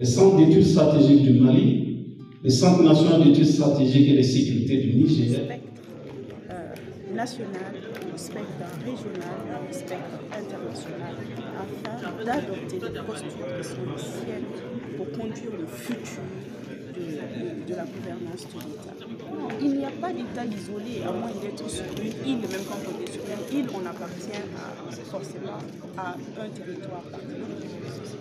le Centre d'études stratégiques du Mali, le Centre national d'études stratégiques et de sécurité du Niger, national, le spectre régional, le spectre international, afin d'adopter des postures qui sont les siennes pour conduire le futur de la gouvernance de l'État. Non, il n'y a pas d'État isolé, à moins d'être sur une île, même quand on est sur une île, on appartient forcément à un territoire particulier.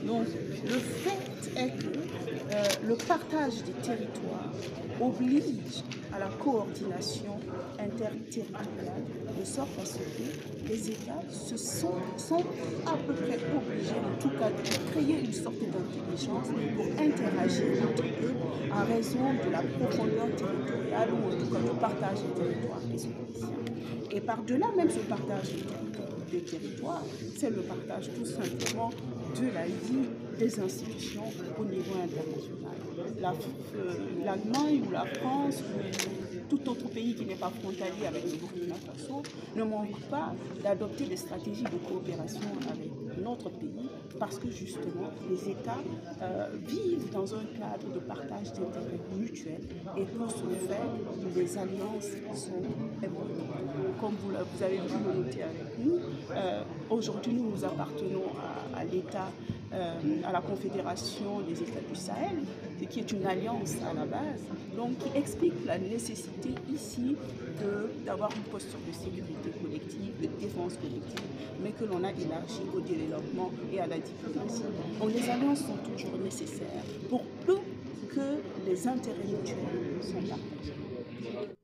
Donc, le fait est que le partage des territoires oblige à la coordination interterritoriale, de sorte à ce que les États sont à peu près obligés, en tout cas, de créer une sorte d'intelligence pour interagir entre eux en raison de la profondeur territoriale ou en tout cas du partage des territoires qui sont ici. Et par-delà même ce partage des territoires, c'est le partage tout simplement de la vie des institutions au niveau international. L'Allemagne ou la France ou tout autre pays qui n'est pas frontalier avec le Burkina Faso ne manque pas d'adopter des stratégies de coopération avec notre pays parce que justement les États vivent dans un cadre de partage d'intérêts mutuels et pour ce faire, les alliances sont importantes. Comme vous avez pu le noter avec nous, aujourd'hui nous appartenons à l'État, à la Confédération des États du Sahel, qui est une alliance à la base, donc qui explique la nécessité ici d'avoir une posture de sécurité collective, de défense collective, mais que l'on a élargi au développement et à la diplomatie. Donc les alliances sont toujours nécessaires pour peu que les intérêts mutuels sont partagés.